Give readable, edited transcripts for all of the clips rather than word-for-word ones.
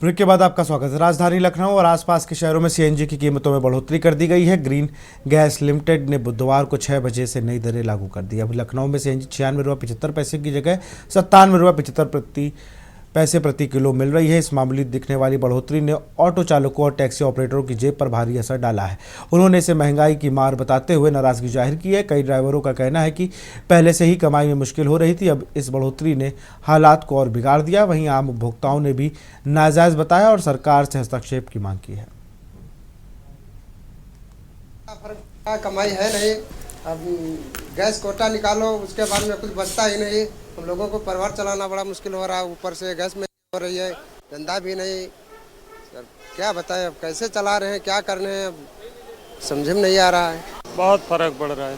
Break के बाद आपका स्वागत है। राजधानी लखनऊ और आसपास के शहरों में सीएनजी की कीमतों में बढ़ोतरी कर दी गई है। ग्रीन गैस लिमिटेड ने बुधवार को 6 बजे से नई दरें लागू कर दी। अब लखनऊ में सीएनजी 96 रुपये 75 पैसे की जगह 97 रुपये 75 पैसे प्रति किलो मिल रही है। इस मामूली दिखने वाली बढ़ोतरी ने ऑटो चालकों और टैक्सी ऑपरेटरों की जेब पर भारी असर डाला है। उन्होंने इसे महंगाई की मार बताते हुए नाराजगी जाहिर की है। कई ड्राइवरों का कहना है कि पहले से ही कमाई में मुश्किल हो रही थी, अब इस बढ़ोतरी ने हालात को और बिगाड़ दिया। वहीं आम उपभोक्ताओं ने भी नाजायज बताया और सरकार से हस्तक्षेप की मांग की है। कमाई है नहीं, अब गैस कोटा निकालो, उसके बाद में कुछ बचता ही नहीं। हम लोगों को परिवार चलाना बड़ा मुश्किल हो रहा है, ऊपर से गैस में हो रही है, धंधा भी नहीं। सर क्या बताएं, अब कैसे चला रहे हैं, क्या कर रहे हैं, अब समझ में नहीं आ रहा है। बहुत फर्क पड़ रहा है,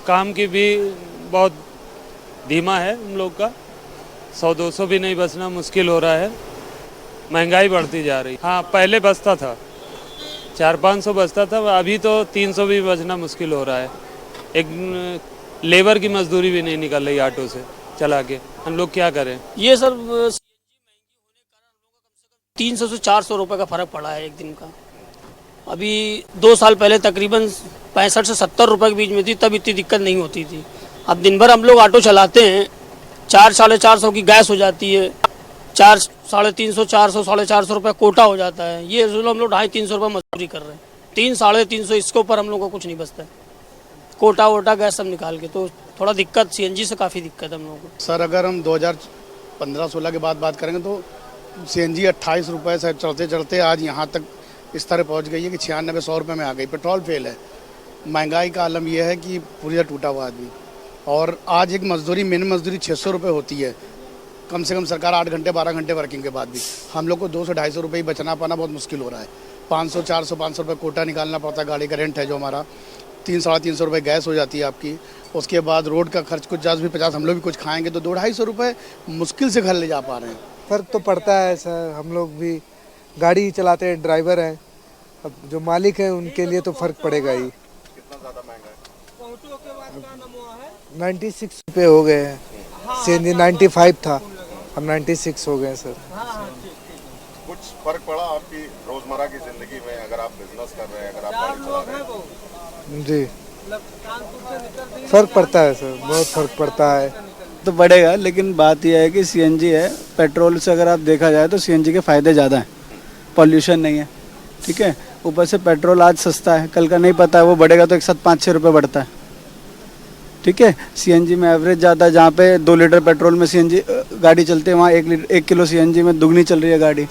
काम की भी बहुत धीमा है हम लोग का, 100-200 भी नहीं बचना मुश्किल हो रहा है। महंगाई बढ़ती जा रही। हाँ, पहले बचता था 400-500 बचता था, अभी तो 300 भी बचना मुश्किल हो रहा है। एक लेबर की मजदूरी भी नहीं निकल रही ऑटो से चला के, हम लोग क्या करें। ये सर सीएनजी महंगी होने के कारण हम लोग का कम से कम 300 से 400 रुपये का फ़र्क पड़ा है एक दिन का। अभी 2 साल पहले तकरीबन 65 से 70 रुपये के बीच में थी, तब इतनी दिक्कत नहीं होती थी। अब दिन भर हम लोग ऑटो चलाते हैं, 400-450 की गैस हो जाती है, 350, 400, 450 रुपये कोटा हो जाता है। ये हम लोग 250-300 रुपये मजदूरी कर रहे हैं, 300-350 इसके ऊपर हम लोग को कुछ नहीं बचता है, कोटा वोटा गैस सब निकाल के। तो थोड़ा दिक्कत सीएनजी से काफ़ी दिक्कत है हम लोगों को। सर अगर हम 2015-16 के बाद बात करेंगे तो सीएनजी 28 रुपये से चढ़ते चढ़ते आज यहाँ तक इस तरह पहुँच गई है कि 96-100 रुपये में आ गई। पेट्रोल फेल है, महंगाई का आलम यह है कि पूरी टूटा हुआ आदमी। और आज एक मजदूरी, मिनिमम मजदूरी 600 रुपये होती है, कम से कम सरकार 8 घंटे 12 घंटे वर्किंग के बाद भी हम लोग को 200-250 रुपये ही बचना पाना बहुत मुश्किल हो रहा है। 500-400-500 रुपये कोटा निकालना पड़ता है, गाड़ी का रेंट है जो हमारा 300-350 रुपये गैस हो जाती है आपकी। उसके बाद रोड का खर्च कुछ 10 भी 50, हम लोग भी कुछ खाएंगे तो 200-250 रुपये मुश्किल से घर ले जा पा रहे हैं। फ़र्क तो पड़ता है सर, हम लोग भी गाड़ी चलाते हैं, ड्राइवर हैं, अब जो मालिक है उनके लिए तो फ़र्क पड़ेगा ही। कितना ज़्यादा महंगा है? 96 रुपये हो गए हैं, सीएनजी 95 था, अब 96 हो गए सर। कुछ फर्क पड़ा आपकी रोजमर्रा की जिंदगी में, अगर आप बिजनेस कर रहे हैं, अगर आप गाड़ी चला रहे हैं? जी फ़र्क पड़ता है सर, बहुत फ़र्क पड़ता है। तो बढ़ेगा, लेकिन बात यह है कि सीएनजी है, पेट्रोल से अगर आप देखा जाए तो सीएनजी के फ़ायदे ज़्यादा हैं, पॉल्यूशन नहीं है, ठीक है। ऊपर से पेट्रोल आज सस्ता है, कल का नहीं पता है, वो बढ़ेगा तो एक साथ 5-6 रुपये बढ़ता है, ठीक है। सीएनजी में एवरेज ज़्यादा है, जहाँ पे 2 लीटर पेट्रोल में सीएनजी गाड़ी चलती है, वहाँ 1 किलो सीएनजी में दुगनी चल रही है गाड़ी।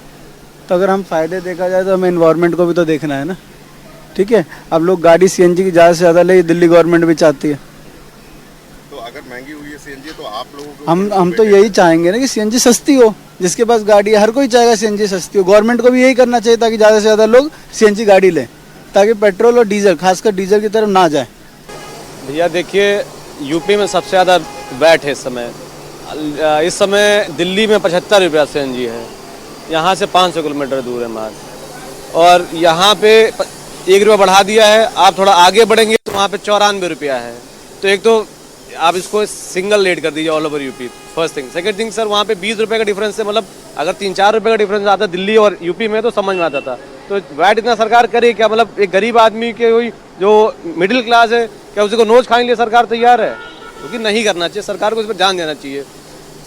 तो अगर हम फ़ायदे देखा जाए तो हमें इन्वायरमेंट को भी तो देखना है ना, ठीक है। अब लोग गाड़ी सीएनजी की ज़्यादा से ज़्यादा ले, दिल्ली गवर्नमेंट भी चाहती है। तो अगर महंगी हुई है सीएनजी तो आप लोगों को, हम तो यही चाहेंगे ना कि सीएनजी सस्ती हो, जिसके पास गाड़ी है हर कोई चाहेगा सीएनजी सस्ती हो। गवर्नमेंट को भी यही करना चाहिए ताकि ज़्यादा से ज़्यादा लोग सीएनजी गाड़ी लें, ताकि पेट्रोल और डीजल, खासकर डीजल की तरफ ना जाए। भैया देखिए, यूपी में सबसे ज़्यादा वैट है इस समय दिल्ली में 75 रुपया सीएनजी है, यहाँ से 500 किलोमीटर दूर है मात्र, और यहाँ पे 1 रुपया बढ़ा दिया है। आप थोड़ा आगे बढ़ेंगे तो वहाँ पे 94 रुपया है। तो एक तो आप इसको सिंगल रेट कर दीजिए all over UP, first thing. Second thing sir, वहाँ पे 20 रुपये का डिफरेंस है, मतलब अगर 3-4 रुपये का डिफरेंस आता दिल्ली और यूपी में तो समझ में आता था। तो वैट इतना सरकार करे क्या, मतलब एक गरीब आदमी के कोई जो मिडिल क्लास है, क्या उसी को नोच खाने के लिए सरकार तैयार है? क्योंकि नहीं करना चाहिए, सरकार को इस पर ध्यान देना चाहिए।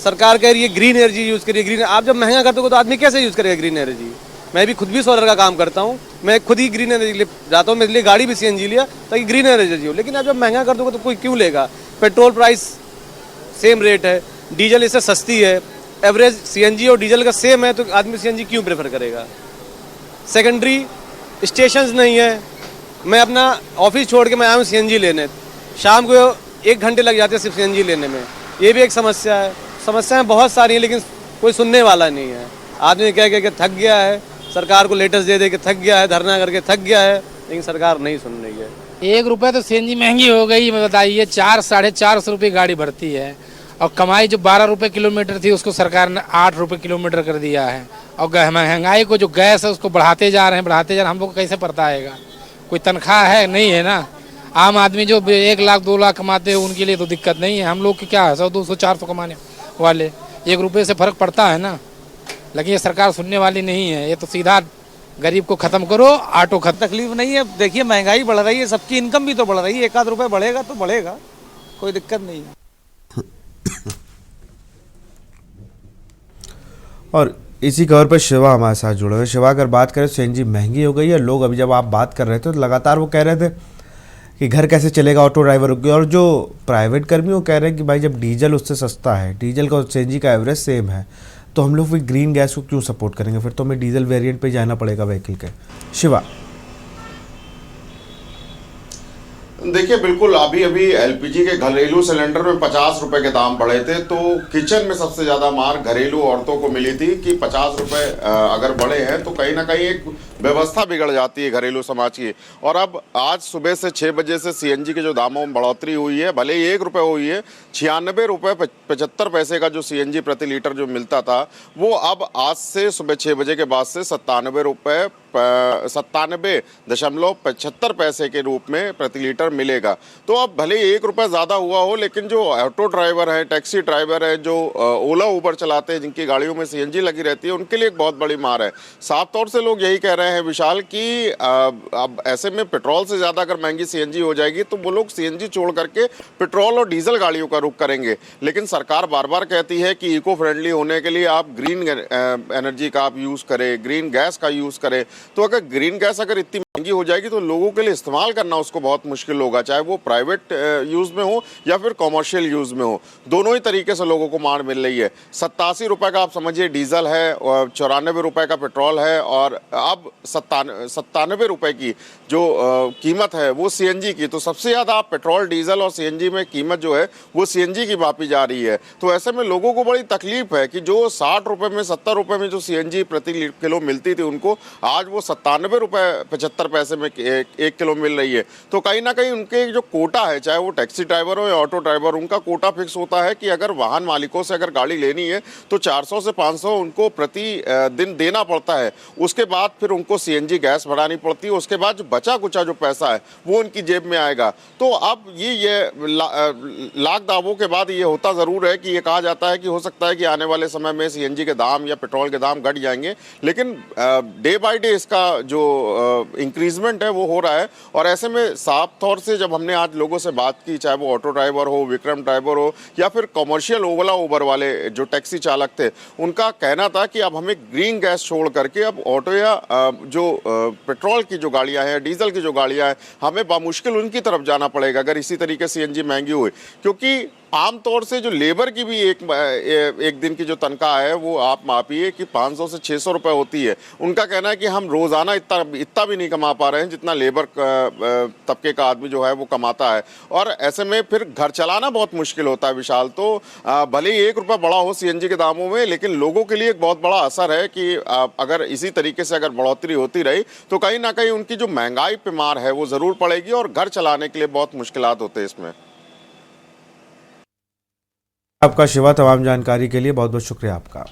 सरकार कह रही है ग्रीन एनर्जी यूज़ करिए, ग्रीन। आप जब महंगा करते हो तो आदमी कैसे यूज़ करेगा ग्रीन एनर्जी? मैं भी खुद भी सोलर का काम करता हूँ, मैं खुद ही ग्रीन एनर्जी ले जाता हूँ, मेरे लिए गाड़ी भी सीएनजी लिया ताकि ग्रीन एनर्जी हो। लेकिन आप जब महंगा कर दोगे तो कोई क्यों लेगा? पेट्रोल प्राइस सेम रेट है, डीजल इससे सस्ती है, एवरेज सीएनजी और डीजल का सेम है, तो आदमी सीएनजी क्यों प्रेफर करेगा? सेकेंडरी स्टेशंस नहीं है, मैं अपना ऑफिस छोड़ के मैं आया हूँ सीएनजी लेने, शाम को 1 घंटे लग जाते हैं सिर्फ सीएनजी लेने में। ये भी एक समस्या है। समस्याएं बहुत सारी हैं, लेकिन कोई सुनने वाला नहीं है। आदमी कह के थक गया है, सरकार को लेटेस्ट दे के थक गया है, धरना करके थक गया है, लेकिन सरकार नहीं सुन रही है। 1 रुपये तो सीएनजी महंगी हो गई, मैं बताइए 400-450 रुपये गाड़ी भरती है, और कमाई जो 12 रुपये किलोमीटर थी उसको सरकार ने 8 रुपये किलोमीटर कर दिया है। और महंगाई को जो गैस है उसको बढ़ाते जा रहे हैं, हम लोग को कैसे पड़ता आएगा? कोई तनख्वाह है नहीं है ना। आम आदमी जो 1 लाख 2 लाख कमाते हैं उनके लिए तो दिक्कत नहीं है, हम लोग की क्या है 100-200-400 कमाने वाले, 1 रुपये से फ़र्क पड़ता है ना। लेकिन ये सरकार सुनने वाली नहीं है। ये तो सीधा गरीब को खत्म करो, ऑटो खत्म। तकलीफ नहीं है, देखिए महंगाई बढ़ रही है, सबकी इनकम भी तो बढ़ रही है, 1 आध रुपये बढ़ेगा तो बढ़ेगा, कोई दिक्कत नहीं है। और इसी खबर पर शिवा हमारे साथ जुड़े हुए। शिवा, अगर बात करें सीएनजी महंगी हो गई है, लोग अभी जब आप बात कर रहे थे तो लगातार वो कह रहे थे कि घर कैसे चलेगा ऑटो ड्राइवरों की, और जो प्राइवेट कर्मी वो कह रहे हैं कि भाई जब डीजल उससे सस्ता है, डीजल का और सीएनजी का एवरेज सेम है, तो हम लोग फिर ग्रीन गैस को क्यों सपोर्ट करेंगे, फिर तो हमें डीजल वेरिएंट पे जाना पड़ेगा व्हीकल के। शिवा, देखिए बिल्कुल, अभी अभी एलपीजी के घरेलू सिलेंडर में 50 रुपए के दाम बढ़े थे, तो किचन में सबसे ज्यादा मार घरेलू औरतों को मिली थी कि 50 रुपए अगर बढ़े हैं तो कहीं ना कहीं एक व्यवस्था बिगड़ जाती है घरेलू समाज की। और अब आज सुबह से 6 बजे से सीएनजी के जो दामों में बढ़ोतरी हुई है, भले ही 1 रुपये हुई है, 96 रुपये 75 पैसे का जो सीएनजी प्रति लीटर जो मिलता था, वो अब आज से सुबह 6 बजे के बाद से 97.75 पैसे के रूप में प्रति लीटर मिलेगा। तो अब भले 1 रुपया ज़्यादा हुआ हो, लेकिन जो ऑटो ड्राइवर हैं, टैक्सी ड्राइवर हैं, जो ओला उबर चलाते हैं, जिनकी गाड़ियों में सीएनजी लगी रहती है, उनके लिए एक बहुत बड़ी मार है। साफ तौर से लोग यही कह रहे हैं विशाल कि अब ऐसे में पेट्रोल से ज़्यादा अगर महंगी सीएनजी हो जाएगी तो वो लोग सीएनजी छोड़ करके पेट्रोल और डीजल गाड़ियों का रुख करेंगे। लेकिन सरकार बार बार कहती है कि इको फ्रेंडली होने के लिए आप ग्रीन एनर्जी का आप यूज़ करें, ग्रीन गैस का यूज़ करें। तो अगर ग्रीन गैस अगर इतनी महंगी हो जाएगी तो लोगों के लिए इस्तेमाल करना उसको बहुत मुश्किल होगा, चाहे वो प्राइवेट यूज़ में हो या फिर कॉमर्शियल यूज़ में हो। दोनों ही तरीके से लोगों को मार मिल रही है। 87 रुपये का आप समझिए डीजल है, और 94 रुपये का पेट्रोल है, और अब 97 रुपये की जो कीमत है वो सीएनजी की। तो सबसे ज़्यादा आप पेट्रोल, डीजल और सीएनजी में कीमत जो है वो सीएनजी की मापी जा रही है। तो ऐसे में लोगों को बड़ी तकलीफ है कि जो 60 रुपये में, 70 रुपये में जो सीएनजी प्रति किलो मिलती थी उनको, आज वो 97 रुपये 75 पैसे में 1 किलो मिल रही है। तो कहीं ना कहीं उनके जो कोटा है, चाहे वो टैक्सी ड्राइवर हो या ऑटो ड्राइवर, उनका कोटा फिक्स होता है कि अगर वाहन मालिकों से अगर गाड़ी लेनी है तो 400 से 500 उनको प्रति दिन देना पड़ता है। उसके बाद फिर उनको सीएनजी गैस भरानी पड़ती है, उसके बाद जो बचा कुचा जो पैसा है वो उनकी जेब में आएगा। तो अब ये लाख दावों के बाद ये होता ज़रूर है कि ये कहा जाता है कि हो सकता है कि आने वाले समय में सीएनजी के दाम या पेट्रोल के दाम घट जाएंगे, लेकिन डे बाय डे इसका जो इंक्रीजमेंट है वो हो रहा है। और ऐसे में साफ तौर से जब हमने आज लोगों से बात की, चाहे वो ऑटो ड्राइवर हो, विक्रम ड्राइवर हो, या फिर कमर्शियल ओला उबर वाले जो टैक्सी चालक थे, उनका कहना था कि अब हमें ग्रीन गैस छोड़ करके अब ऑटो या जो पेट्रोल की जो गाड़ियां हैं, डीजल की जो गाड़ियां हैं, हमें बामुश्किल उनकी तरफ जाना पड़ेगा अगर इसी तरीके से सीएनजी महंगी हुई। क्योंकि आमतौर से जो लेबर की भी एक दिन की जो तनख्वाह है वो आप मापिए कि 500 से 600 रुपये होती है। उनका कहना है कि हम रोज़ाना इतना भी नहीं कमा पा रहे हैं जितना लेबर तबके का आदमी जो है वो कमाता है। और ऐसे में फिर घर चलाना बहुत मुश्किल होता है विशाल। तो भले ही 1 रुपया बढ़ा हो सीएनजी के दामों में, लेकिन लोगों के लिए एक बहुत बड़ा असर है कि अगर इसी तरीके से अगर बढ़ोतरी होती रही तो कहीं ना कहीं उनकी जो महंगाई पे मार है वो ज़रूर पड़ेगी और घर चलाने के लिए बहुत मुश्किलात होते हैं इसमें। आपका शिवा, तमाम जानकारी के लिए बहुत बहुत शुक्रिया आपका।